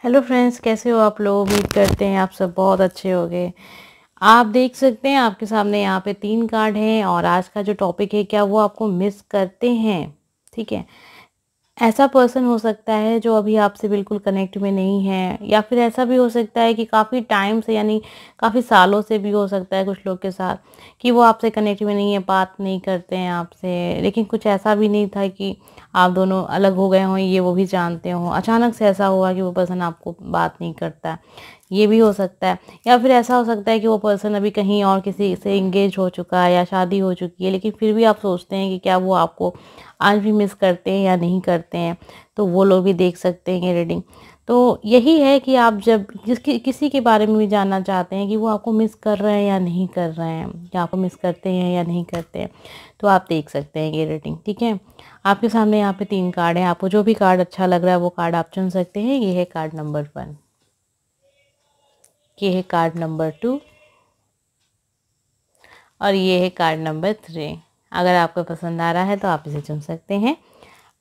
Hello friends, कैसे हो आप लोग। उम्मीद करते हैं आप सब बहुत अच्छे होंगे। आप देख सकते हैं आपके सामने यहाँ पे 3 कार्ड हैं और आज का जो टॉपिक है, क्या वो आपको मिस करते हैं। ठीक है, ऐसा पर्सन हो सकता है जो अभी आपसे बिल्कुल कनेक्ट में नहीं है, या फिर ऐसा भी हो सकता है कि काफ़ी टाइम से, यानी काफ़ी सालों से भी हो सकता है कुछ लोग के साथ, कि वो आपसे कनेक्ट में नहीं है, बात नहीं करते हैं आपसे। लेकिन कुछ ऐसा भी नहीं था कि आप दोनों अलग हो गए हों, ये वो भी जानते हों। अचानक से ऐसा हुआ कि वो पर्सन आपको बात नहीं करता, ये भी हो सकता है। या फिर ऐसा हो सकता है कि वो पर्सन अभी कहीं और किसी से इंगेज हो चुका है या शादी हो चुकी है, लेकिन फिर भी आप सोचते हैं कि क्या वो आपको आज भी मिस करते हैं या नहीं करते हैं। तो वो लोग भी देख सकते हैं ये रीडिंग। तो यही है कि आप जब किसी के बारे में भी जानना चाहते हैं कि वो आपको मिस कर रहे हैं या नहीं कर रहे हैं, या आपको मिस करते हैं या नहीं करते हैं, तो आप देख सकते हैं ये रीडिंग। ठीक है, आपके सामने यहाँ पे 3 कार्ड हैं। आपको जो भी कार्ड अच्छा लग रहा है वो कार्ड आप चुन सकते हैं। ये है कार्ड नंबर 1, ये है कार्ड नंबर 2 और ये है कार्ड नंबर 3। अगर आपको पसंद आ रहा है तो आप इसे चुन सकते हैं।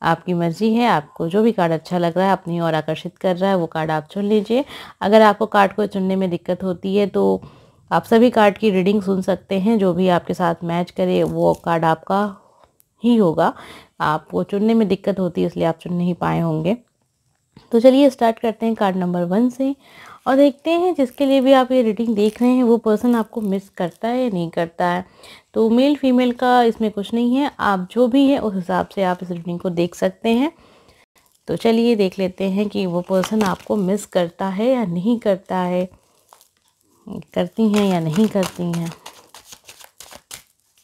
आपकी मर्जी है, आपको जो भी कार्ड अच्छा लग रहा है, अपनी ओर आकर्षित कर रहा है, वो कार्ड आप चुन लीजिए। अगर आपको कार्ड को चुनने में दिक्कत होती है तो आप सभी कार्ड की रीडिंग सुन सकते हैं। जो भी आपके साथ मैच करे वो कार्ड आपका ही होगा। आपको चुनने में दिक्कत होती है इसलिए आप चुन नहीं पाए होंगे। तो चलिए स्टार्ट करते हैं कार्ड नंबर 1 से और देखते हैं जिसके लिए भी आप ये रीडिंग देख रहे हैं वो पर्सन आपको मिस करता है या नहीं करता है। तो मेल फीमेल का इसमें कुछ नहीं है, आप जो भी है उस हिसाब से आप इस रीडिंग को देख सकते हैं। तो चलिए देख लेते हैं कि वो पर्सन आपको मिस करता है या नहीं करता है, करती हैं या नहीं करती हैं।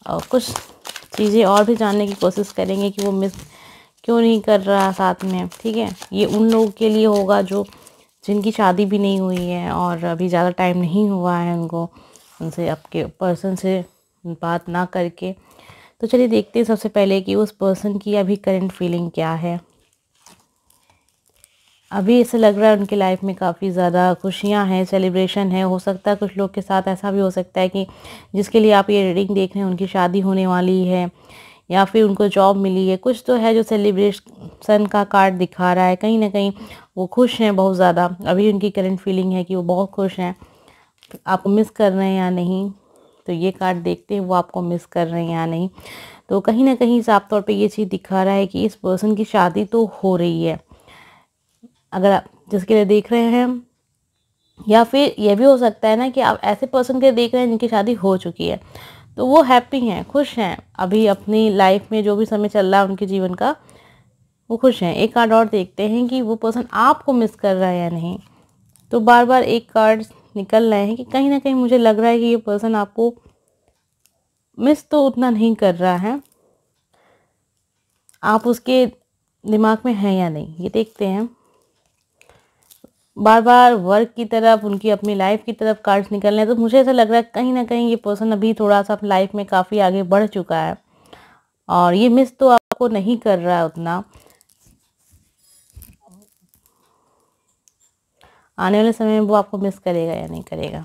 और कुछ चीज़ें और भी जानने की कोशिश करेंगे कि वो मिस क्यों नहीं कर रहा साथ में। ठीक है, ये उन लोगों के लिए होगा जो जिनकी शादी भी नहीं हुई है और अभी ज़्यादा टाइम नहीं हुआ है उनको, उनसे आपके पर्सन से बात ना करके। तो चलिए देखते हैं सबसे पहले कि उस पर्सन की अभी करंट फीलिंग क्या है। अभी ऐसे लग रहा है उनकी लाइफ में काफ़ी ज़्यादा खुशियां हैं, सेलिब्रेशन है। हो सकता है कुछ लोग के साथ ऐसा भी हो सकता है कि जिसके लिए आप ये रीडिंग देख रहे हैं उनकी शादी होने वाली है या फिर उनको जॉब मिली है। कुछ तो है जो सेलिब्रेशन का कार्ड दिखा रहा है। कहीं ना कहीं वो खुश हैं बहुत ज़्यादा। अभी उनकी करंट फीलिंग है कि वो बहुत खुश हैं। आपको मिस कर रहे हैं या नहीं, तो ये कार्ड देखते हैं वो आपको मिस कर रहे हैं या नहीं। तो कहीं ना कहीं साफ तौर पे ये चीज़ दिखा रहा है कि इस पर्सन की शादी तो हो रही है, अगर आप जिसके लिए देख रहे हैं। या फिर ये भी हो सकता है ना कि आप ऐसे पर्सन के लिए देख रहे हैं जिनकी शादी हो चुकी है, तो वो हैप्पी हैं, खुश हैं। अभी अपनी लाइफ में जो भी समय चल रहा है उनके जीवन का, वो खुश हैं। एक कार्ड और देखते हैं कि वो पर्सन आपको मिस कर रहा है या नहीं। तो बार बार एक कार्ड निकल रहे हैं कि कहीं ना कहीं मुझे लग रहा है कि ये पर्सन आपको मिस तो उतना नहीं कर रहा है, आप उसके दिमाग में हैं या नहीं, ये देखते हैं। बार बार वर्क की तरफ, उनकी अपनी लाइफ की तरफ कार्ड्स निकल रहे हैं। तो मुझे ऐसा लग रहा है कहीं ना कहीं ये पर्सन अभी थोड़ा सा अपनी लाइफ में काफ़ी आगे बढ़ चुका है और ये मिस तो आपको नहीं कर रहा है उतना। आने वाले समय में वो आपको मिस करेगा या नहीं करेगा।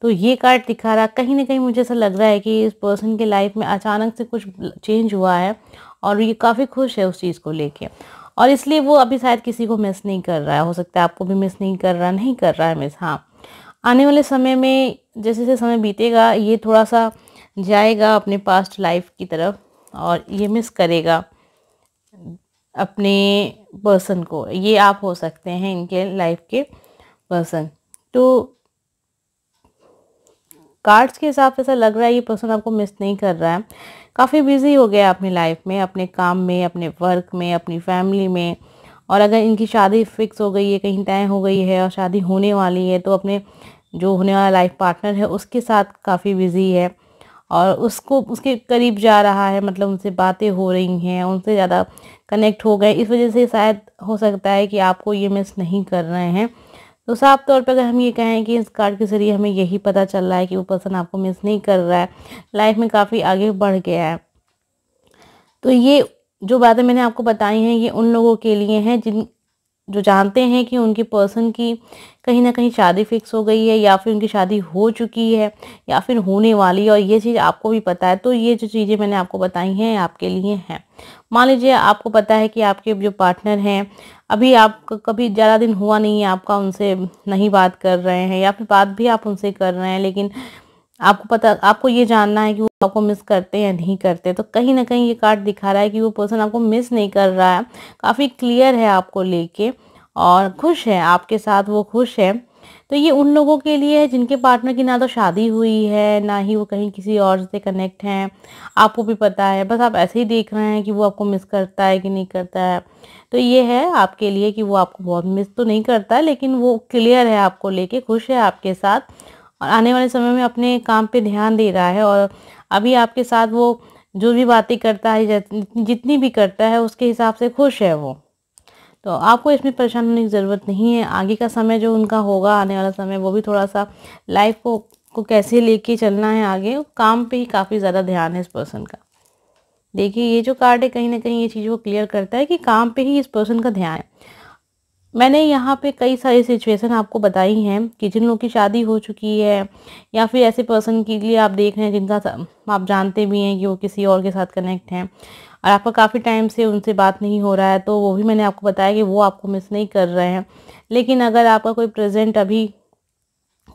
तो ये कार्ड दिखा रहा, कहीं ना कहीं मुझे ऐसा लग रहा है कि इस पर्सन के लाइफ में अचानक से कुछ चेंज हुआ है और ये काफ़ी खुश है उस चीज़ को लेके, और इसलिए वो अभी शायद किसी को मिस नहीं कर रहा है। हो सकता है आपको भी मिस नहीं कर रहा, नहीं कर रहा है मिस। हाँ, आने वाले समय में जैसे जैसे समय बीतेगा ये थोड़ा सा जाएगा अपने पास्ट लाइफ की तरफ और ये मिस करेगा अपने पर्सन को। ये आप हो सकते हैं इनके लाइफ के पर्सन। तो कार्ड्स के हिसाब से ऐसा लग रहा है ये पर्सन आपको मिस नहीं कर रहा है। काफ़ी बिजी हो गया अपनी लाइफ में, अपने काम में, अपने वर्क में, अपनी फैमिली में। और अगर इनकी शादी फिक्स हो गई है, कहीं तय हो गई है और शादी होने वाली है, तो अपने जो होने वाला लाइफ पार्टनर है उसके साथ काफ़ी बिजी है और उसको उसके करीब जा रहा है। मतलब उनसे बातें हो रही हैं, उनसे ज़्यादा कनेक्ट हो गए। इस वजह से शायद हो सकता है कि आपको ये मिस नहीं कर रहे हैं। तो साफ तौर पर अगर हम ये कहें कि इस कार्ड के ज़रिए हमें यही पता चल रहा है कि वो पर्सन आपको मिस नहीं कर रहा है, लाइफ में काफ़ी आगे बढ़ गया है। तो ये जो बातें मैंने आपको बताई हैं ये उन लोगों के लिए हैं जिन जो जानते हैं कि उनकी पर्सन की कहीं ना कहीं शादी फिक्स हो गई है या फिर उनकी शादी हो चुकी है या फिर होने वाली है, और ये चीज़ आपको भी पता है। तो ये जो चीज़ें मैंने आपको बताई हैं आपके लिए हैं। मान लीजिए आपको पता है कि आपके जो पार्टनर हैं अभी आप कभी ज़्यादा दिन हुआ नहीं है आपका उनसे नहीं बात कर रहे हैं, या फिर बात भी आप उनसे कर रहे हैं, लेकिन आपको ये जानना है कि वो आपको मिस करते हैं या नहीं करते। तो कहीं ना कहीं ये कार्ड दिखा रहा है कि वो पर्सन आपको मिस नहीं कर रहा है, काफ़ी क्लियर है आपको लेके और खुश है आपके साथ, वो खुश है। तो ये उन लोगों के लिए है जिनके पार्टनर की ना तो शादी हुई है, ना ही वो कहीं किसी और से कनेक्ट हैं। आपको भी पता है, बस आप ऐसे ही देख रहे हैं कि वो आपको मिस करता है कि नहीं करता है। तो ये है आपके लिए कि वो आपको बहुत मिस तो नहीं करता है, लेकिन वो क्लियर है आपको लेके, खुश है आपके साथ और आने वाले समय में अपने काम पे ध्यान दे रहा है। और अभी आपके साथ वो जो भी बातें करता है, जितनी भी करता है, उसके हिसाब से खुश है वो। तो आपको इसमें परेशान होने की ज़रूरत नहीं है। आगे का समय जो उनका होगा, आने वाला समय, वो भी थोड़ा सा लाइफ को कैसे लेके चलना है आगे, काम पे ही काफ़ी ज़्यादा ध्यान है इस पर्सन का। देखिए ये जो कार्ड है कहीं ना कहीं ये चीज़ को क्लियर करता है कि काम पे ही इस पर्सन का ध्यान है। मैंने यहाँ पे कई सारी सिचुएशन आपको बताई हैं कि जिन लोगों की शादी हो चुकी है, या फिर ऐसे पर्सन के लिए आप देख रहे हैं जिनका आप जानते भी हैं कि वो किसी और के साथ कनेक्ट हैं और आपका काफ़ी टाइम से उनसे बात नहीं हो रहा है, तो वो भी मैंने आपको बताया कि वो आपको मिस नहीं कर रहे हैं। लेकिन अगर आपका कोई प्रेजेंट अभी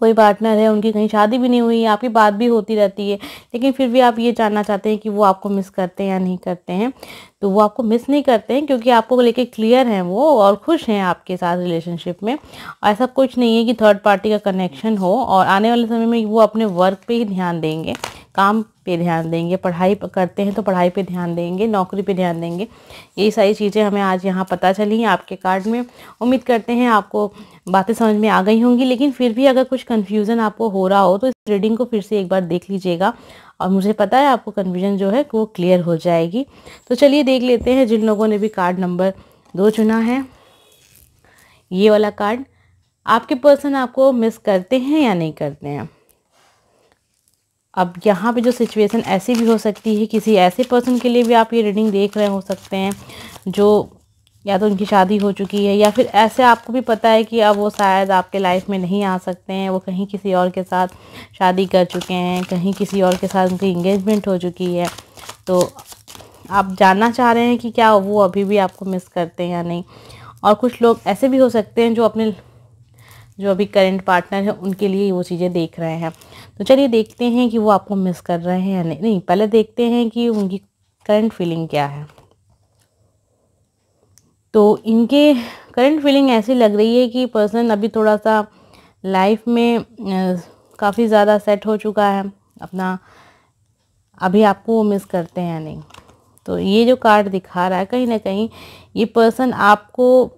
कोई पार्टनर है, उनकी कहीं शादी भी नहीं हुई है, आपकी बात भी होती रहती है, लेकिन फिर भी आप ये जानना चाहते हैं कि वो आपको मिस करते हैं या नहीं करते हैं, तो वो आपको मिस नहीं करते हैं क्योंकि आपको लेके क्लियर हैं वो और खुश हैं आपके साथ रिलेशनशिप में। ऐसा कुछ नहीं है कि थर्ड पार्टी का कनेक्शन हो, और आने वाले समय में वो अपने वर्क पे ही ध्यान देंगे, काम पे ध्यान देंगे, पढ़ाई करते हैं तो पढ़ाई पे ध्यान देंगे, नौकरी पे ध्यान देंगे। ये सारी चीज़ें हमें आज यहाँ पता चली हैं आपके कार्ड में। उम्मीद करते हैं आपको बातें समझ में आ गई होंगी, लेकिन फिर भी अगर कुछ कन्फ्यूज़न आपको हो रहा हो तो इस रीडिंग को फिर से एक बार देख लीजिएगा और मुझे पता है आपको कन्फ्यूजन जो है वो क्लियर हो जाएगी। तो चलिए देख लेते हैं जिन लोगों ने भी कार्ड नंबर 2 चुना है, ये वाला कार्ड, आपके पर्सन आपको मिस करते हैं या नहीं करते हैं। अब यहाँ पे जो सिचुएशन ऐसी भी हो सकती है, किसी ऐसे पर्सन के लिए भी आप ये रीडिंग देख रहे हो सकते हैं जो या तो उनकी शादी हो चुकी है, या फिर ऐसे आपको भी पता है कि अब वो शायद आपके लाइफ में नहीं आ सकते हैं, वो कहीं किसी और के साथ शादी कर चुके हैं, कहीं किसी और के साथ उनकी इंगेजमेंट हो चुकी है। तो आप जानना चाह रहे हैं कि क्या वो अभी भी आपको मिस करते हैं या नहीं। और कुछ लोग ऐसे भी हो सकते हैं जो अपने जो अभी करेंट पार्टनर है उनके लिए वो चीज़ें देख रहे हैं। तो चलिए देखते हैं कि वो आपको मिस कर रहे हैं या नहीं। पहले देखते हैं कि उनकी करंट फीलिंग क्या है। तो इनके करंट फीलिंग ऐसी लग रही है कि पर्सन अभी थोड़ा सा लाइफ में काफ़ी ज़्यादा सेट हो चुका है अपना, अभी आपको वो मिस करते हैं या नहीं। तो ये जो कार्ड दिखा रहा है कहीं ना कहीं ये पर्सन आपको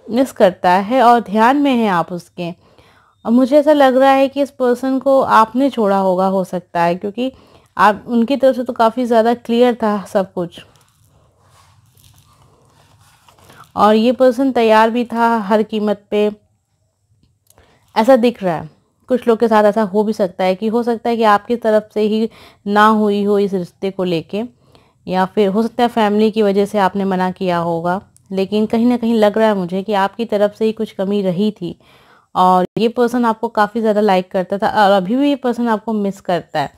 मिस करता है और ध्यान में है आप उसके। और मुझे ऐसा लग रहा है कि इस पर्सन को आपने छोड़ा होगा, हो सकता है, क्योंकि आप उनकी तरफ से तो काफ़ी ज़्यादा क्लियर था सब कुछ, और ये पर्सन तैयार भी था हर कीमत पे, ऐसा दिख रहा है। कुछ लोग के साथ ऐसा हो भी सकता है कि आपकी तरफ से ही ना हुई हो इस रिश्ते को लेके, या फिर हो सकता है फैमिली की वजह से आपने मना किया होगा, लेकिन कहीं ना कहीं लग रहा है मुझे कि आपकी तरफ से ही कुछ कमी रही थी और ये पर्सन आपको काफ़ी ज़्यादा लाइक करता था और अभी भी ये पर्सन आपको मिस करता है।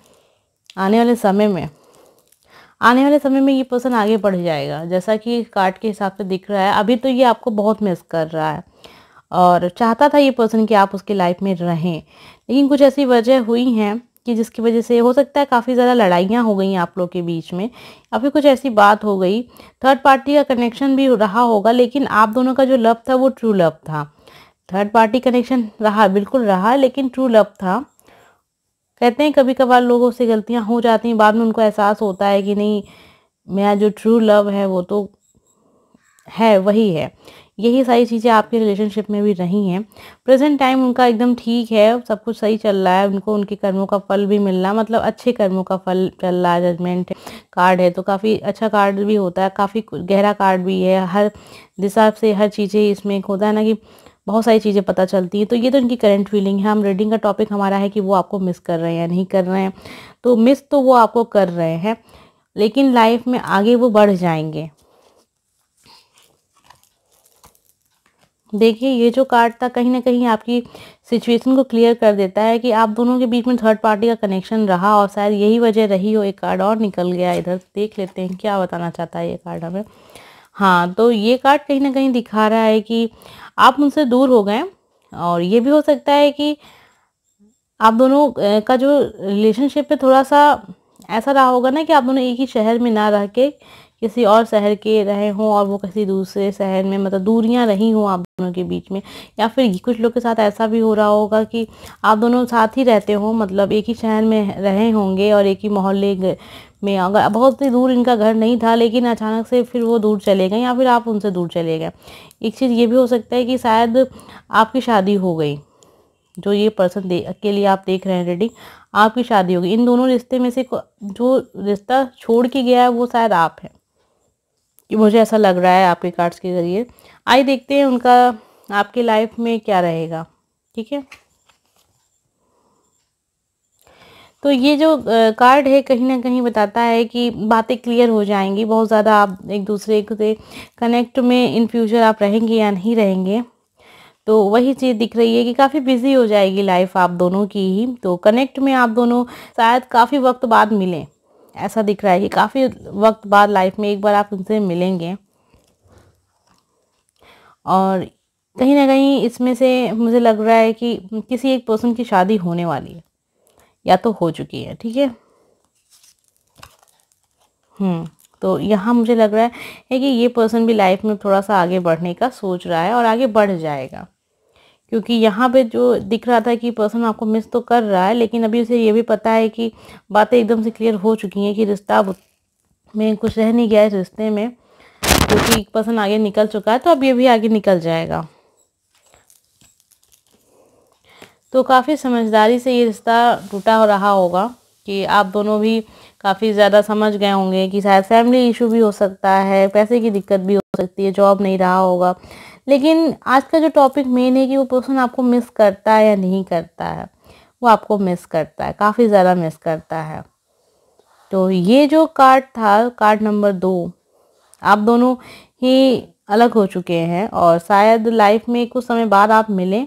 आने वाले समय में ये पर्सन आगे बढ़ जाएगा, जैसा कि कार्ड के हिसाब से दिख रहा है। अभी तो ये आपको बहुत मिस कर रहा है और चाहता था ये पर्सन कि आप उसकी लाइफ में रहें, लेकिन कुछ ऐसी वजह हुई हैं कि जिसकी वजह से हो सकता है काफ़ी ज़्यादा लड़ाइयाँ हो गई आप लोग के बीच में, या फिर कुछ ऐसी बात हो गई, थर्ड पार्टी का कनेक्शन भी रहा होगा, लेकिन आप दोनों का जो लव था वो ट्रू लव था। थर्ड पार्टी कनेक्शन रहा, बिल्कुल रहा, लेकिन ट्रू लव था। कहते हैं कभी कभार लोगों से गलतियां हो जाती हैं, बाद में उनको एहसास होता है कि नहीं, मेरा जो ट्रू लव है वो तो है, वही है। यही सारी चीज़ें आपके रिलेशनशिप में भी रही हैं। प्रेजेंट टाइम उनका एकदम ठीक है, सब कुछ सही चल रहा है, उनको उनके कर्मों का फल भी मिल रहा है, मतलब अच्छे कर्मों का फल चल रहा है। जजमेंट कार्ड है तो काफ़ी अच्छा कार्ड भी होता है, काफ़ी गहरा कार्ड भी है, हर दिशा से हर चीज़ें इसमें एक होता है ना कि बहुत सारी चीज़ें पता चलती हैं। तो ये तो इनकी करंट फीलिंग है। हम रीडिंग का टॉपिक हमारा है कि वो आपको मिस कर रहे हैं या नहीं कर रहे हैं। तो मिस तो वो आपको कर रहे हैं, लेकिन लाइफ में आगे वो बढ़ जाएंगे। देखिए ये जो कार्ड था कहीं ना कहीं आपकी सिचुएशन को क्लियर कर देता है कि आप दोनों के बीच में थर्ड पार्टी का कनेक्शन रहा और शायद यही वजह रही हो। एक कार्ड और निकल गया, इधर देख लेते हैं क्या बताना चाहता है ये कार्ड हमें। हाँ, तो ये कार्ड कहीं न कहीं दिखा रहा है कि आप उनसे दूर हो गए और ये भी हो सकता है कि आप दोनों का जो रिलेशनशिप है थोड़ा-सा ऐसा रहा होगा ना कि आप दोनों एक ही शहर में ना रह के किसी और शहर के रहे हों और वो किसी दूसरे शहर में, मतलब दूरियां रही हों आप दोनों के बीच में। या फिर कुछ लोग के साथ ऐसा भी हो रहा होगा कि आप दोनों साथ ही रहते हो, मतलब एक ही शहर में रहे होंगे और एक ही मोहल्ले में, अगर बहुत ही दूर इनका घर नहीं था लेकिन अचानक से फिर वो दूर चले गए या फिर आप उनसे दूर चले गए। एक चीज़ ये भी हो सकता है कि शायद आपकी शादी हो गई, जो ये पर्सन के लिए आप देख रहे हैं रीडिंग, आपकी शादी होगी। इन दोनों रिश्ते में से जो रिश्ता छोड़ के गया है वो शायद आप हैं, कि मुझे ऐसा लग रहा है आपके कार्ड्स के ज़रिए। आइए देखते हैं उनका आपकी लाइफ में क्या रहेगा। ठीक है, तो ये जो कार्ड है कहीं ना कहीं बताता है कि बातें क्लियर हो जाएंगी, बहुत ज़्यादा आप एक दूसरे से कनेक्ट में इन फ्यूचर आप रहेंगे या नहीं रहेंगे। तो वही चीज़ दिख रही है कि काफ़ी बिजी हो जाएगी लाइफ आप दोनों की ही। तो कनेक्ट में आप दोनों शायद काफ़ी वक्त बाद मिलें, ऐसा दिख रहा है कि काफ़ी वक्त बाद लाइफ में एक बार आप उनसे मिलेंगे। और कहीं ना कहीं इसमें से मुझे लग रहा है कि किसी एक पर्सन की शादी होने वाली है या तो हो चुकी है। ठीक है, तो यहाँ मुझे लग रहा है कि ये पर्सन भी लाइफ में थोड़ा सा आगे बढ़ने का सोच रहा है और आगे बढ़ जाएगा, क्योंकि यहाँ पे जो दिख रहा था कि पर्सन आपको मिस तो कर रहा है लेकिन अभी उसे ये भी पता है कि बातें एकदम से क्लियर हो चुकी हैं कि रिश्ता में कुछ रह नहीं गया है इस रिश्ते में, क्योंकि एक पर्सन आगे निकल चुका है तो अब ये भी आगे निकल जाएगा। तो काफ़ी समझदारी से ये रिश्ता टूटा रहा होगा कि आप दोनों भी काफ़ी ज़्यादा समझ गए होंगे कि शायद फैमिली इशू भी हो सकता है, पैसे की दिक्कत भी हो सकती है, जॉब नहीं रहा होगा। लेकिन आज का जो टॉपिक मेन है कि वो पर्सन आपको मिस करता है या नहीं करता है, वो आपको मिस करता है, काफ़ी ज़्यादा मिस करता है। तो ये जो कार्ड था, कार्ड नंबर 2, आप दोनों ही अलग हो चुके हैं और शायद लाइफ में कुछ समय बाद आप मिलें।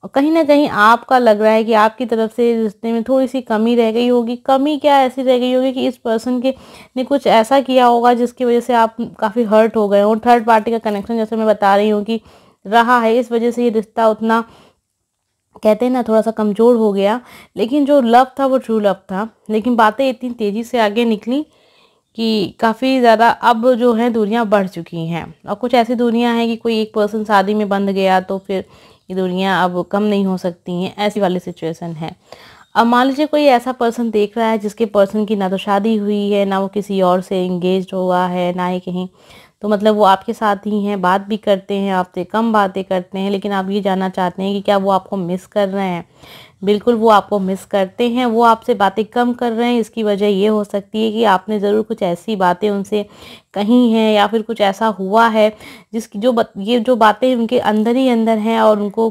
और कहीं न कहीं आपका लग रहा है कि आपकी तरफ से रिश्ते में थोड़ी-सी कमी रह गई होगी। कमी क्या ऐसी रह गई होगी कि इस पर्सन के ने कुछ ऐसा किया होगा जिसकी वज़ह से आप काफ़ी हर्ट हो गए हो। थर्ड पार्टी का कनेक्शन जैसे मैं बता रही हूँ कि रहा है, इस वज़ह से ये रिश्ता उतना, कहते हैं ना, थोड़ा-सा कमज़ोर हो गया। लेकिन जो लव था वो ट्रू लव था। लेकिन बातें इतनी तेज़ी से आगे निकली कि काफ़ी ज़्यादा अब जो है दूरियाँ बढ़ चुकी हैं। और कुछ ऐसी दूरियाँ हैं कि कोई एक पर्सन शादी में बंध गया तो फिर ये दूरियाँ अब कम नहीं हो सकती हैं, ऐसी वाली सिचुएशन है। अब मान लीजिए कोई ऐसा पर्सन देख रहा है जिसके पर्सन की ना तो शादी हुई है, ना वो किसी और से एंगेज्ड हुआ है, ना ही कहीं, तो मतलब वो आपके साथ ही हैं, बात भी करते हैं, आपसे कम बातें करते हैं, लेकिन आप ये जानना चाहते हैं कि क्या वो आपको मिस कर रहे हैं। बिल्कुल वो आपको मिस करते हैं, वो आपसे बातें कम कर रहे हैं। इसकी वजह ये हो सकती है कि आपने ज़रूर कुछ ऐसी बातें उनसे कही हैं या फिर कुछ ऐसा हुआ है जिसकी ये जो बातें उनके अंदर ही अंदर हैं और उनको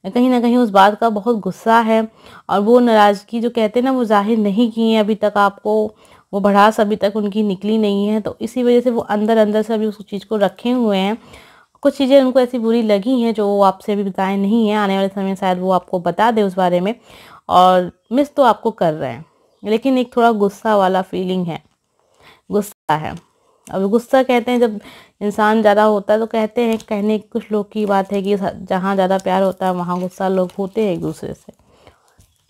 कहीं न कहीं उस बात का बहुत गुस्सा है। और वो नाराज़गी जो कहते हैं ना, वो ज़ाहिर नहीं की है अभी तक आपको, वो भड़ास अभी तक उनकी निकली नहीं है। तो इसी वजह से वो अंदर-अंदर से अभी उस चीज़ को रखे हुए हैं। कुछ चीज़ें उनको ऐसी बुरी लगी हैं जो वो आपसे अभी बताए नहीं हैं, आने वाले समय में शायद वो आपको बता दें उस बारे में। और मिस तो आपको कर रहे हैं, लेकिन एक थोड़ा गुस्सा वाला फीलिंग है, गुस्सा है। अब गुस्सा कहते हैं जब इंसान ज़्यादा होता है, तो कहते हैं, कहने कुछ लोग की बात है कि जहाँ ज़्यादा प्यार होता है वहाँ गुस्सा लोग होते हैं एक दूसरे से।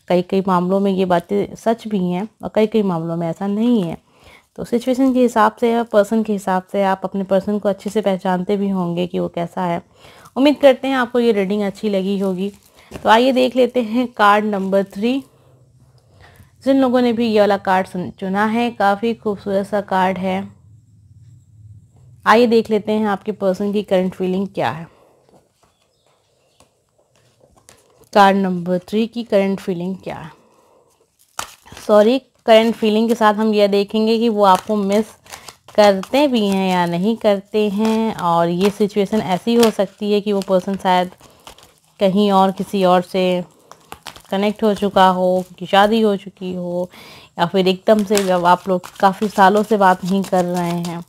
कई कई मामलों में ये बातें सच भी हैं और कई कई मामलों में ऐसा नहीं है। तो सिचुएशन के हिसाब से या पर्सन के हिसाब से आप अपने पर्सन को अच्छे से पहचानते भी होंगे कि वो कैसा है। उम्मीद करते हैं आपको ये रीडिंग अच्छी लगी होगी। तो आइए देख लेते हैं कार्ड नंबर 3। जिन लोगों ने भी ये वाला कार्ड चुना है, काफ़ी खूबसूरत सा कार्ड है। आइए देख लेते हैं आपके पर्सन की करंट फीलिंग क्या है। कार्ड नंबर 3 की करंट फीलिंग क्या है। सॉरी, करंट फीलिंग के साथ हम यह देखेंगे कि वो आपको मिस करते भी हैं या नहीं करते हैं। और ये सिचुएशन ऐसी हो सकती है कि वो पर्सन शायद कहीं और किसी और से कनेक्ट हो चुका हो, कि शादी हो चुकी हो, या फिर एकदम से जब आप लोग काफ़ी सालों से बात नहीं कर रहे हैं,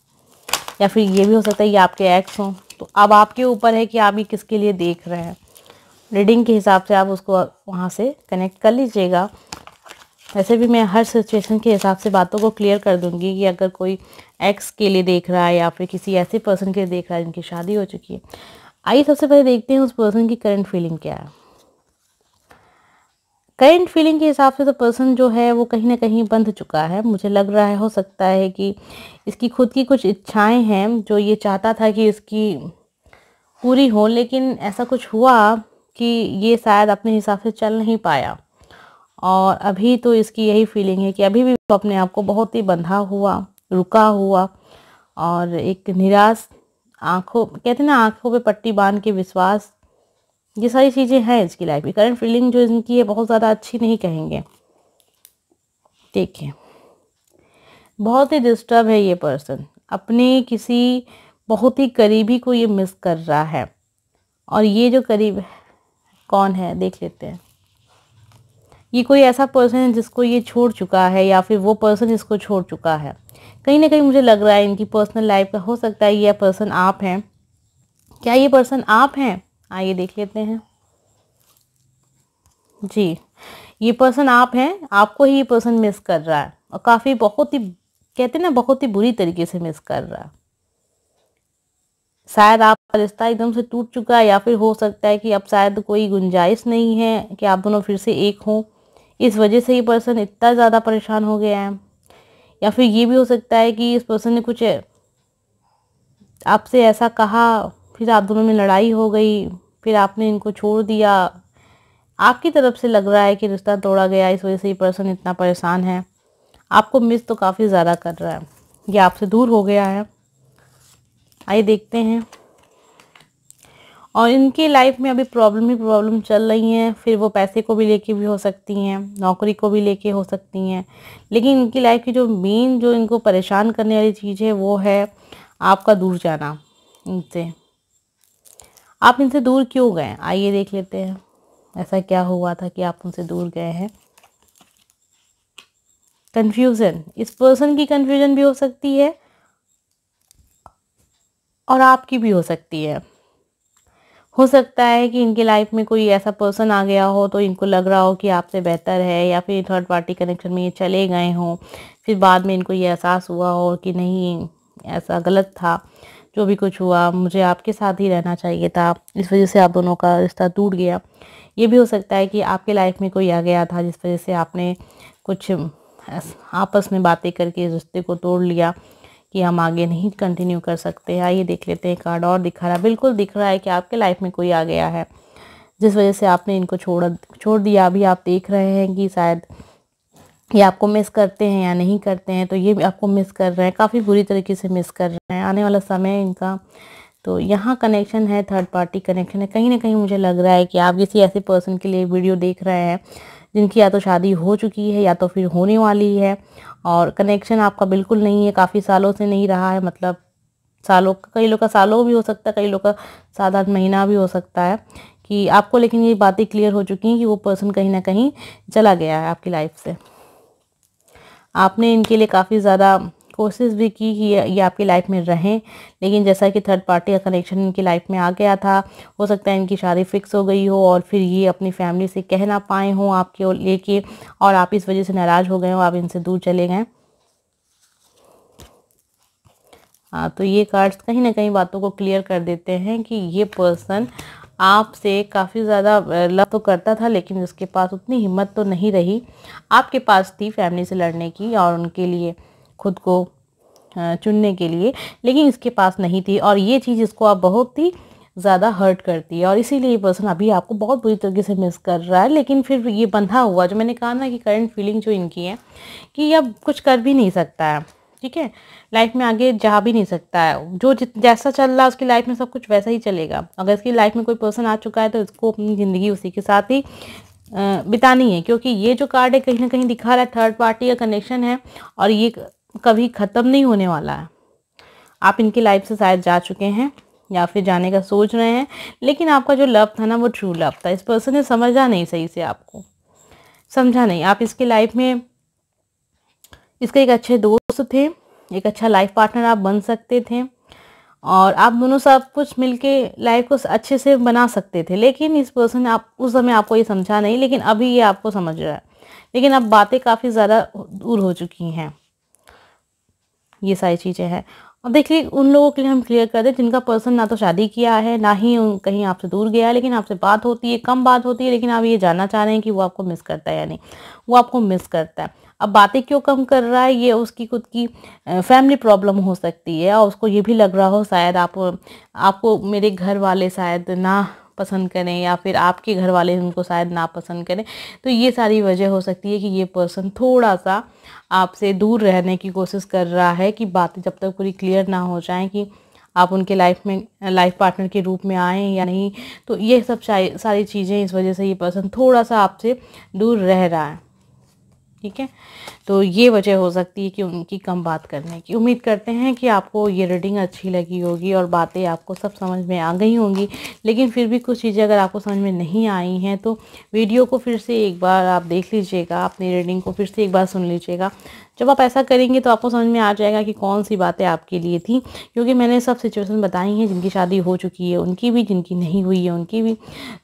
या फिर ये भी हो सकता है कि आपके एक्स हों। तो अब आपके ऊपर है कि आप ये किसके लिए देख रहे हैं। रीडिंग के हिसाब से आप उसको वहाँ से कनेक्ट कर लीजिएगा। वैसे भी मैं हर सिचुएशन के हिसाब से बातों को क्लियर कर दूंगी कि अगर कोई एक्स के लिए देख रहा है या फिर किसी ऐसे पर्सन के लिए देख रहा है जिनकी शादी हो चुकी है। आइए सबसे पहले देखते हैं उस पर्सन की करंट फीलिंग क्या है। करंट फीलिंग के हिसाब से तो पर्सन जो है वो कहीं ना कहीं बंध चुका है। मुझे लग रहा है, हो सकता है कि इसकी खुद की कुछ इच्छाएं हैं जो ये चाहता था कि इसकी पूरी हो, लेकिन ऐसा कुछ हुआ कि ये शायद अपने हिसाब से चल नहीं पाया। और अभी तो इसकी यही फीलिंग है कि अभी भी वो अपने आप को बहुत ही बंधा हुआ, रुका हुआ और एक निराश, आंखों कहते हैं ना आंखों पे पट्टी बांध के विश्वास, ये सारी चीज़ें हैं इसकी लाइफ में। करंट फीलिंग जो इनकी है बहुत ज़्यादा अच्छी नहीं कहेंगे। देखिए, बहुत ही डिस्टर्ब है ये पर्सन, अपने किसी बहुत ही करीबी को ये मिस कर रहा है। और ये जो करीब कौन है देख लेते हैं। ये कोई ऐसा पर्सन है जिसको ये छोड़ चुका है या फिर वो पर्सन इसको छोड़ चुका है। कहीं ना कहीं मुझे लग रहा है इनकी पर्सनल लाइफ का, हो सकता है ये पर्सन आप हैं। क्या ये पर्सन आप हैं? आइए देख लेते हैं। जी, ये पर्सन आप हैं। आपको ही ये पर्सन मिस कर रहा है और काफ़ी बहुत ही कहते हैं ना बहुत ही बुरी तरीके से मिस कर रहा है। शायद आपका रिश्ता एकदम से टूट चुका है या फिर हो सकता है कि अब शायद कोई गुंजाइश नहीं है कि आप दोनों फिर से एक हों। इस वजह से ये पर्सन इतना ज़्यादा परेशान हो गया है। या फिर ये भी हो सकता है कि इस पर्सन ने कुछ आपसे ऐसा कहा, फिर आप दोनों में लड़ाई हो गई, फिर आपने इनको छोड़ दिया। आपकी तरफ से लग रहा है कि रिश्ता तोड़ा गया, इस वजह से ये पर्सन इतना परेशान है। आपको मिस तो काफ़ी ज़्यादा कर रहा है, ये आपसे दूर हो गया है। आइए देखते हैं। और इनकी लाइफ में अभी प्रॉब्लम ही प्रॉब्लम चल रही हैं। फिर वो पैसे को भी लेके भी हो सकती हैं, नौकरी को भी लेके हो सकती हैं। लेकिन इनकी लाइफ की जो मेन जो इनको परेशान करने वाली चीज़ है वो है आपका दूर जाना इनसे। आप इनसे दूर क्यों गए? आइए देख लेते हैं ऐसा क्या हुआ था कि आप उनसे दूर गए हैं। कन्फ्यूज़न, इस पर्सन की कन्फ्यूज़न भी हो सकती है और आपकी भी हो सकती है। हो सकता है कि इनकी लाइफ में कोई ऐसा पर्सन आ गया हो तो इनको लग रहा हो कि आपसे बेहतर है, या फिर थर्ड पार्टी कनेक्शन में ये चले गए हों। फिर बाद में इनको ये एहसास हुआ हो कि नहीं, ऐसा गलत था, जो भी कुछ हुआ मुझे आपके साथ ही रहना चाहिए था, इस वजह से आप दोनों का रिश्ता टूट गया। ये भी हो सकता है कि आपके लाइफ में कोई आ गया था जिस वजह से आपने कुछ आपस में बातें करके इस रिश्ते को तोड़ लिया कि हम आगे नहीं कंटिन्यू कर सकते। आइए देख लेते हैं। कार्ड और दिखा रहा है, बिल्कुल दिख रहा है कि आपके लाइफ में कोई आ गया है जिस वजह से आपने इनको छोड़ दिया। अभी आप देख रहे हैं कि शायद ये आपको मिस करते हैं या नहीं करते हैं, तो ये भी आपको मिस कर रहे हैं, काफ़ी बुरी तरीके से मिस कर रहे हैं। आने वाला समय इनका तो यहाँ कनेक्शन है, थर्ड पार्टी कनेक्शन है। कहीं ना कहीं मुझे लग रहा है कि आप किसी ऐसे पर्सन के लिए वीडियो देख रहे हैं जिनकी या तो शादी हो चुकी है या तो फिर होने वाली है, और कनेक्शन आपका बिल्कुल नहीं है, काफ़ी सालों से नहीं रहा है। मतलब सालों, कई लोग का सालों भी हो सकता है, कई लोग का 7-8 महीना भी हो सकता है कि आपको, लेकिन ये बातें क्लियर हो चुकी हैं कि वो पर्सन कहीं ना कहीं चला गया है आपकी लाइफ से। आपने इनके लिए काफ़ी ज़्यादा कोशिश भी की कि ये आपकी लाइफ में रहें, लेकिन जैसा कि थर्ड पार्टी का कनेक्शन इनकी लाइफ में आ गया था, हो सकता है इनकी शादी फिक्स हो गई हो और फिर ये अपनी फैमिली से कह ना पाए हों आपके लेके, और आप इस वजह से नाराज़ हो गए हो, आप इनसे दूर चले गए। हाँ, तो ये कार्ड्स कहीं ना कहीं बातों को क्लियर कर देते हैं कि ये पर्सन आपसे काफ़ी ज़्यादा लव तो करता था, लेकिन उसके पास उतनी हिम्मत तो नहीं रही। आपके पास थी फैमिली से लड़ने की और उनके लिए खुद को चुनने के लिए, लेकिन इसके पास नहीं थी। और ये चीज़ इसको आप बहुत ही ज़्यादा हर्ट करती है और इसीलिए ये पर्सन अभी आपको बहुत बुरी तरीके से मिस कर रहा है। लेकिन फिर ये बंधा हुआ, जो मैंने कहा ना कि करंट फीलिंग जो इनकी है कि अब कुछ कर भी नहीं सकता है, ठीक है, लाइफ में आगे जा भी नहीं सकता है। जो जैसा चल रहा है उसकी लाइफ में सब कुछ वैसा ही चलेगा। अगर इसकी लाइफ में कोई पर्सन आ चुका है तो इसको अपनी ज़िंदगी उसी के साथ ही बितानी है, क्योंकि ये जो कार्ड है कहीं ना कहीं दिखा रहा है थर्ड पार्टी का कनेक्शन है और ये कभी ख़त्म नहीं होने वाला है। आप इनकी लाइफ से शायद जा चुके हैं या फिर जाने का सोच रहे हैं, लेकिन आपका जो लव था ना वो ट्रू लव था। इस पर्सन ने समझा नहीं, सही से आपको समझा नहीं। आप इसकी लाइफ में इसके एक अच्छे दोस्त थे, एक अच्छा लाइफ पार्टनर आप बन सकते थे, और आप दोनों सब कुछ मिलके लाइफ को अच्छे से बना सकते थे, लेकिन इस पर्सन ने आप उस समय आपको ये समझा नहीं, लेकिन अभी ये आपको समझ रहा है। लेकिन अब बातें काफ़ी ज़्यादा दूर हो चुकी हैं, ये सारी चीज़ें हैं। अब देखिए उन लोगों के लिए हम क्लियर कर दें जिनका पर्सन ना तो शादी किया है, ना ही कहीं आपसे दूर गया है, लेकिन आपसे बात होती है, कम बात होती है, लेकिन आप ये जानना चाह रहे हैं कि वो आपको मिस करता है या नहीं। वो आपको मिस करता है। अब बातें क्यों कम कर रहा है, ये उसकी खुद की फैमिली प्रॉब्लम हो सकती है, और उसको ये भी लग रहा हो शायद आपको मेरे घर वाले शायद ना पसंद करें, या फिर आपके घर वाले उनको शायद ना पसंद करें। तो ये सारी वजह हो सकती है कि ये पर्सन थोड़ा सा आपसे दूर रहने की कोशिश कर रहा है, कि बातें जब तक पूरी क्लियर ना हो जाएं कि आप उनके लाइफ पार्टनर के रूप में आएँ या नहीं। तो ये सब सारी चीज़ें, इस वजह से ये पर्सन थोड़ा सा आपसे दूर रह रहा है। ठीक है, तो ये वजह हो सकती है कि उनकी कम बात करने की। उम्मीद करते हैं कि आपको ये रीडिंग अच्छी लगी होगी और बातें आपको सब समझ में आ गई होंगी। लेकिन फिर भी कुछ चीज़ें अगर आपको समझ में नहीं आई हैं तो वीडियो को फिर से एक बार आप देख लीजिएगा, अपनी रीडिंग को फिर से एक बार सुन लीजिएगा। जब आप ऐसा करेंगे तो आपको समझ में आ जाएगा कि कौन सी बातें आपके लिए थी, क्योंकि मैंने सब सिचुएशन बताई हैं, जिनकी शादी हो चुकी है उनकी भी, जिनकी नहीं हुई है उनकी भी।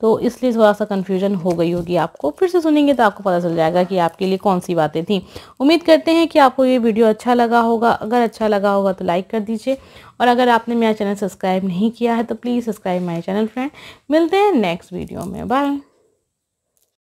तो इसलिए थोड़ा सा कन्फ्यूजन हो गई होगी आपको। फिर से सुनेंगे तो आपको पता चल जाएगा कि आपके लिए कौन सी बातें थी। उम्मीद करते हैं कि आपको ये वीडियो अच्छा लगा होगा। अगर अच्छा लगा होगा तो लाइक कर दीजिए, और अगर आपने मेरा चैनल सब्सक्राइब नहीं किया है तो please subscribe my channel friend. मिलते हैं नेक्स्ट वीडियो में, बाय।